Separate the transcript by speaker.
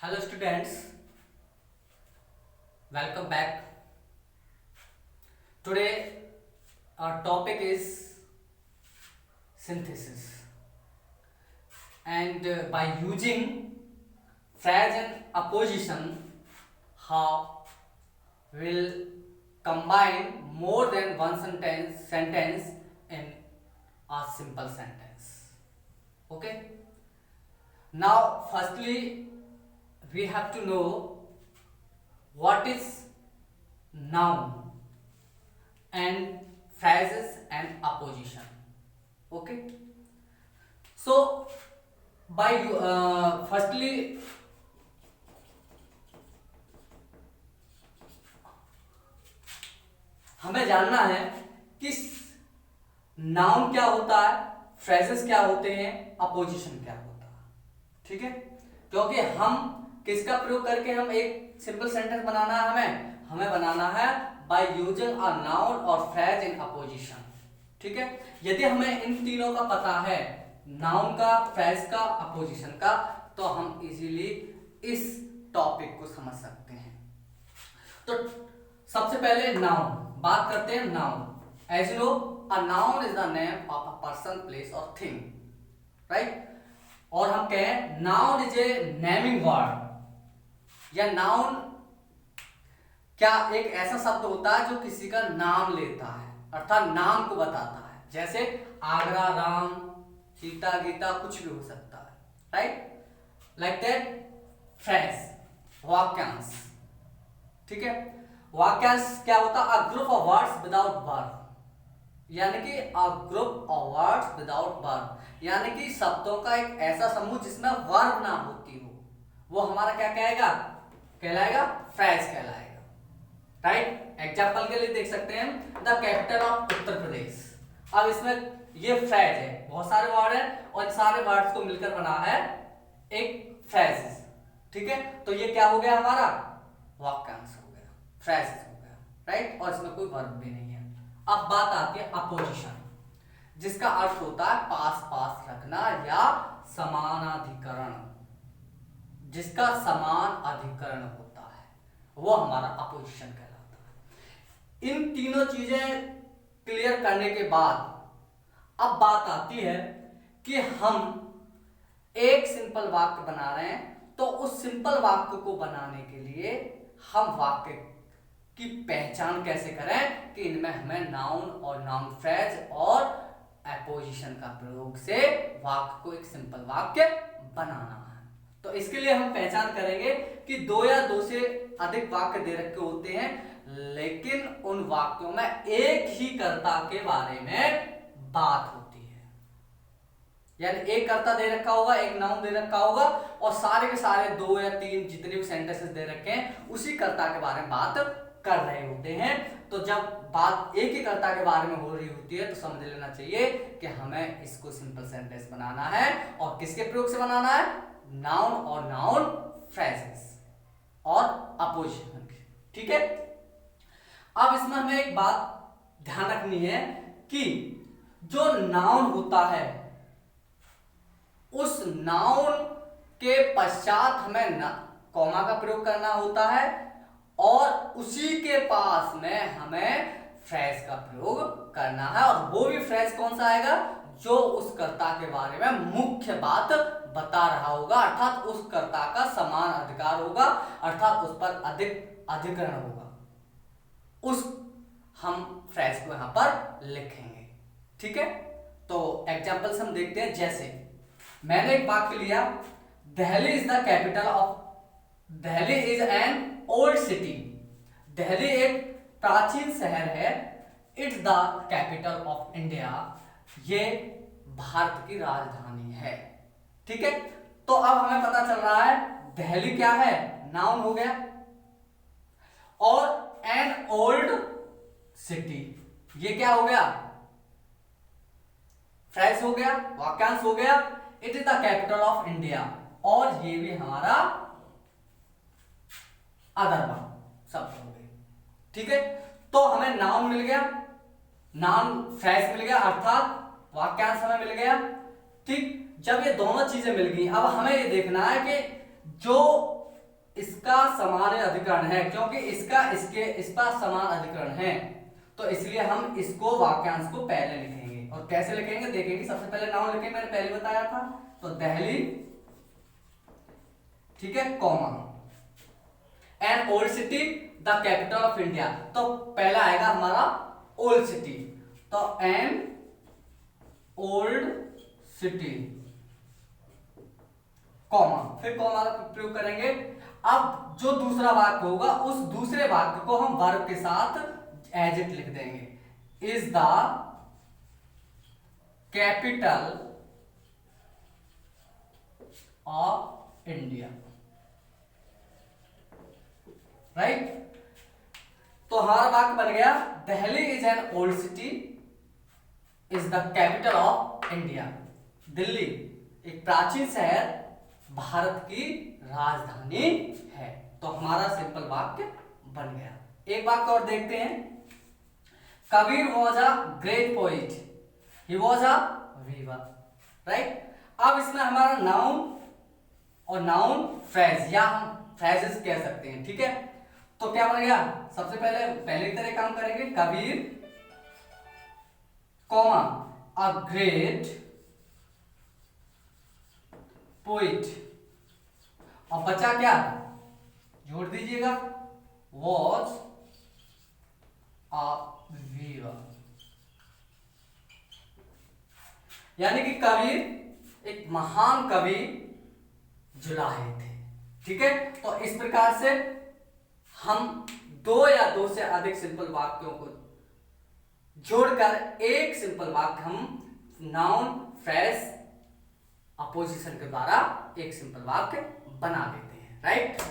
Speaker 1: Hello students, welcome back. Today our topic is synthesis, and by using phrase and apposition, how will combine more than one sentence in a simple sentence. Okay. Now, firstly, we have to know what is noun and phrases and apposition. Okay. So by firstly हमें जानना है कि noun क्या होता है, phrases क्या होते हैं, अपोजिशन क्या होता है. ठीक है, क्योंकि हम किसका प्रयोग करके हम एक सिंपल सेंटेंस बनाना है, हमें बनाना है बाय यूजिंग अ नाउन और फ्रेज इन अपोजिशन. ठीक है, यदि हमें इन तीनों का पता है, नाउन का, फ्रेज का, अपोजिशन का, तो हम इजीली इस टॉपिक को समझ सकते हैं. तो सबसे पहले नाउन बात करते हैं. Noun, as you know, a noun is the name of a person, place और थिंग, राइट. और हम कहें noun is a naming word, या नाउन क्या एक ऐसा शब्द होता है जो किसी का नाम लेता है, अर्थात नाम को बताता है. जैसे आगरा, राम, सीता, गीता, कुछ भी हो सकता है, राइट. लाइक दैट फ्रेज, वाक्यांश. ठीक है, वाक्यांश क्या होता है? A group of words without verb, यानी कि a group of words without verb, यानी कि शब्दों का एक ऐसा समूह जिसमें वर्ब ना होती हो, वो हमारा क्या कहलाएगा? फ्रेज कहलाएगा, राइट. एग्जाम्पल के लिए देख सकते हैं the capital of Uttar Pradesh. अब इसमें ये फ्रेज है, बहुत सारे वर्ड है और सारे वर्ड्स को मिलकर बना है एक फ्रेज. ठीक है, तो ये क्या हो गया? हमारा वाक्यांश हो गया, फ्रेज हो गया, राइट. और इसमें कोई वर्ब भी नहीं है. अब बात आती है अपोजिशन, जिसका अर्थ होता है पास पास रखना या समानाधिकरण. जिसका समान अधिकरण होता है वो हमारा अपोजिशन कहलाता है. इन तीनों चीजें क्लियर करने के बाद अब बात आती है कि हम एक सिंपल वाक्य बना रहे हैं, तो उस सिंपल वाक्य को बनाने के लिए हम वाक्य की पहचान कैसे करें कि इनमें हमें नाउन और नाउन फ्रेज और एपोजिशन का प्रयोग से वाक्य को एक सिंपल वाक्य बनाना है. तो इसके लिए हम पहचान करेंगे कि दो या दो से अधिक वाक्य दे रखे होते हैं, लेकिन उन वाक्यों में एक ही कर्ता के बारे में बात होती है. यानी एक कर्ता दे रखा होगा, एक नाउन दे रखा होगा, और सारे के सारे दो या तीन जितने भी सेंटेंसेस दे रखे हैं उसी कर्ता के बारे में बात कर रहे होते हैं. तो जब बात एक ही कर्ता के बारे में हो रही होती है तो समझ लेना चाहिए कि हमें इसको सिंपल सेंटेंस बनाना है. और किसके प्रयोग से बनाना है? नाउन और नाउन फ्रेजेस और अपोजिशन. ठीक है, अब इसमें हमें एक बात ध्यान रखनी है कि जो नाउन होता है उस नाउन के पश्चात हमें कॉमा का प्रयोग करना होता है, और उसी के पास में हमें फ्रेज का प्रयोग करना है. और वो भी फ्रेज कौन सा आएगा? जो उस कर्ता के बारे में मुख्य बात बता रहा होगा, अर्थात उस कर्ता का समान अधिकार होगा, अर्थात उस पर अधिक अधिकरण होगा. उस हम फ्रेज को यहां पर लिखेंगे. ठीक है, तो एग्जांपल्स हम देखते हैं. जैसे मैंने एक वाक्य लिया, Delhi is the capital of, Delhi is an old city. Delhi एक प्राचीन शहर है. It's the capital of India, ये भारत की राजधानी है. ठीक है, तो अब हमें पता चल रहा है दिल्ली क्या है? नाउन हो गया. और एन ओल्ड सिटी, ये क्या हो गया? फ्रेज हो गया, वाक्यांश हो गया. It is the capital of India, और ये भी हमारा अदर शब्द हो गए. ठीक है, तो हमें नाउन मिल गया, नाउन फ्रेज मिल गया, अर्थात वाक्यांश हमें मिल गया. ठीक, जब ये दोनों चीजें मिल गई, अब हमें ये देखना है कि जो इसका समान अधिकरण है, क्योंकि इसका इस पर समान अधिकरण है, तो इसलिए हम इसको वाक्यांश को पहले लिखेंगे। और कैसे लिखेंगे देखेंगे। सबसे पहले नाउन लिखेंगे, मैंने पहले बताया था, तो दिल्ली, ठीक है, comma, an old city the capital of India, तो पहला आएगा हमारा ओल्ड सिटी, तो एन ओल्ड सिटी, कॉमा, फिर कॉमा का प्रयोग करेंगे। अब जो दूसरा वाक्य होगा उस दूसरे वाक्य को हम वर्ब के साथ एज इट लिख देंगे। Is the capital of India, right. तो हमारा वाक्य बन गया Delhi is an old city, is the capital of India. Delhi एक प्राचीन शहर, भारत की राजधानी है। तो हमारा सिंपल वाक्य बन गया। एक वाक्य और देखते हैं। Kabir was a great poet, he was a weaver, right. अब इसमें हमारा नाउन और नाउन फ्रेज या हम फ्रेजेस कह सकते हैं, ठीक है। तो क्या बन गया, सबसे पहले की तरह काम करेंगे, कबीर कॉमा अ ग्रेट पोइट, और बचा क्या, जोड़ दीजिएगा, वॉज अ वीवर, यानी कि कबीर एक महान कवि जुलाहे थे, ठीक है। तो इस प्रकार से हम दो या दो से अधिक सिंपल वाक्यों को जोड़कर एक सिंपल वाक्य हम नाउन फ्रेज अपोजिशन के द्वारा एक सिंपल वाक्य बना देते हैं, राइट।